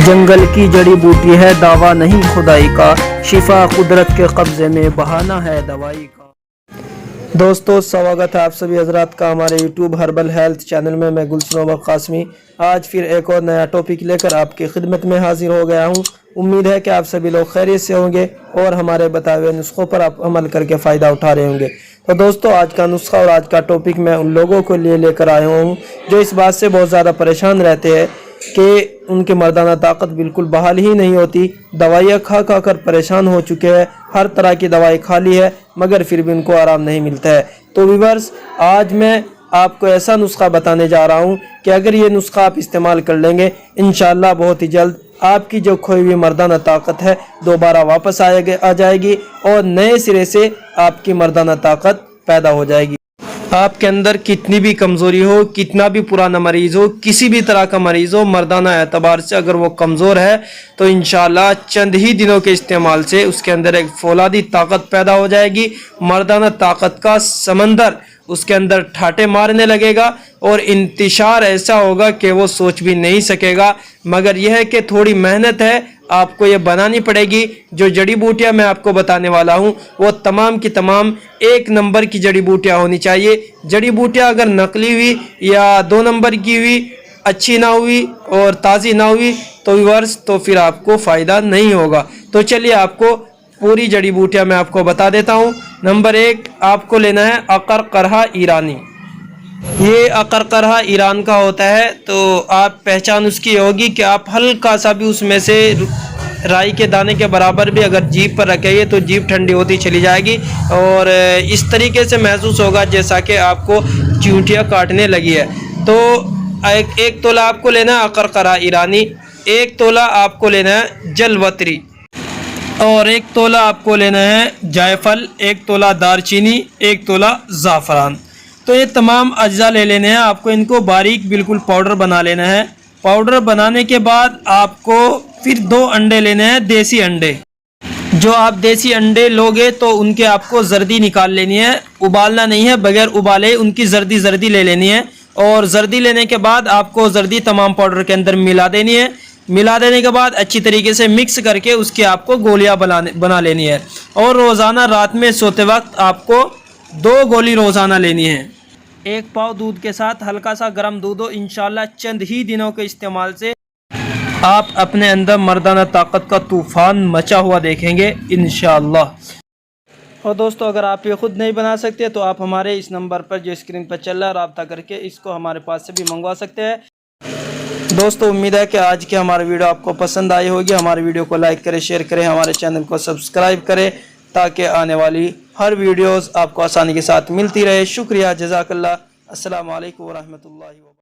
جنگل کی جڑی بوٹی ہے دعویٰ نہیں خدائی کا، شفا قدرت کے قبضے میں بہانہ ہے دوائی کا۔ دوستو سواگت ہے آپ سبھی حضرات کا ہمارے یوٹیوب ہربل ہیلتھ چینل میں۔ میں گلشن عمر قاسمی آج پھر ایک اور نیا ٹاپک لے کر آپ کی خدمت میں حاضر ہو گیا ہوں۔ امید ہے کہ آپ سبھی لوگ خیریت سے ہوں گے اور ہمارے بتائے ہوئے نسخوں پر آپ عمل کر کے فائدہ اٹھا رہے ہوں گے۔ تو دوستو آج کا نسخہ اور آج کا ٹاپک میں ان لوگوں کو لے کر آیا ہوں جو اس بات سے بہت زیادہ پریشان رہتے ہیں کہ ان کی مردانہ طاقت بالکل بحال ہی نہیں ہوتی، دوائیاں کھا کر پریشان ہو چکے ہیں، ہر طرح کی دوائی کھا لی ہے مگر پھر بھی ان کو آرام نہیں ملتا ہے۔ تو ویورز آج میں آپ کو ایسا نسخہ بتانے جا رہا ہوں کہ اگر یہ نسخہ آپ استعمال کر لیں گے انشاءاللہ بہت ہی جلد آپ کی جو کھوئی ہوئی مردانہ طاقت ہے دوبارہ واپس آ جائے گی اور نئے سرے سے آپ کی مردانہ طاقت پیدا ہو جائے گی۔ آپ کے اندر کتنی بھی کمزوری ہو، کتنا بھی پرانا مریض ہو، کسی بھی طرح کا مریض ہو، مردانہ اعتبار سے اگر وہ کمزور ہے تو انشاءاللہ چند ہی دنوں کے استعمال سے اس کے اندر ایک فولادی طاقت پیدا ہو جائے گی۔ مردانہ طاقت کا سمندر اس کے اندر ٹھاٹے مارنے لگے گا اور انتشار ایسا ہوگا کہ وہ سوچ بھی نہیں سکے گا۔ مگر یہ ہے کہ تھوڑی محنت ہے، آپ کو یہ بنانی پڑے گی۔ جو جڑی بوٹیاں میں آپ کو بتانے والا ہوں وہ تمام کی تمام ایک نمبر کی جڑی بوٹیاں ہونی چاہیے۔ جڑی بوٹیاں اگر نقلی ہوئی یا 2 نمبر کی ہوئی، اچھی نہ ہوئی اور تازی نہ ہوئی تو ویورز تو پھر آپ کو فائدہ نہیں ہوگا۔ تو چلیے آپ کو پوری جڑی بوٹیاں میں آپ کو بتا دیتا ہوں۔ نمبر 1 آپ کو لینا ہے عقرقرہ ایرانی۔ یہ عقرقرہ ایران کا ہوتا ہے تو آپ پہچان اس کی ہوگی کہ آپ ہلکا سا بھی اس میں سے رائی کے دانے کے برابر بھی اگر جیب پر رکھیں گے تو جیب ٹھنڈی ہوتی چلی جائے گی اور اس طریقے سے محسوس ہوگا جیسا کہ آپ کو چیونٹیاں کاٹنے لگی ہے۔ تو ایک تولہ آپ کو لینا ہے عقرقرہ ایرانی، 1 تولہ آپ کو لینا ہے جلوتری اور 1 تولہ آپ کو لینا ہے جائفل، 1 تولہ دار چینی، 1 تولہ زعفران۔ تو یہ تمام اجزاء لے لینے ہیں آپ کو، ان کو باریک بالکل پاؤڈر بنا لینا ہے۔ پاؤڈر بنانے کے بعد آپ کو پھر 2 انڈے لینے ہیں، دیسی انڈے۔ جو آپ دیسی انڈے لوگے تو ان کے آپ کو زردی نکال لینی ہے، ابالنا نہیں ہے، بغیر ابالے ان کی زردی لے لینی ہے اور زردی لینے کے بعد آپ کو زردی تمام پاؤڈر کے اندر ملا دینی ہے۔ ملا دینے کے بعد اچھی طریقے سے مکس کر کے اس کی آپ کو گولیاں بنا لینی ہے اور روزانہ رات میں سوتے وقت آپ کو 2 گولی روزانہ لینی ہے۔ 1 پاؤ دودھ کے ساتھ ہلکا سا گرم دودھ ہو، انشاءاللہ چند ہی دنوں کے استعمال سے آپ اپنے اندر مردانہ طاقت کا طوفان مچا ہوا دیکھیں گے انشاءاللہ۔ اور دوستو اگر آپ یہ خود نہیں بنا سکتے تو آپ ہمارے اس نمبر پر جو اسکرین پر چل رہا ہے رابطہ کر کے اس کو ہمارے پاس سے بھی منگوا سکتے ہیں۔ دوستو امید ہے کہ آج کی ہماری ویڈیو آپ کو پسند آئی ہوگی۔ ہماری ویڈیو کو لائک کریں، شیئر کریں، ہمارے چینل کو سبسکرائب کریں تاکہ آنے والی ہر ویڈیوز آپ کو آسانی کے ساتھ ملتی رہے۔ شکریہ، جزاک اللہ، السلام علیکم ورحمۃ اللہ وبرکاتہ۔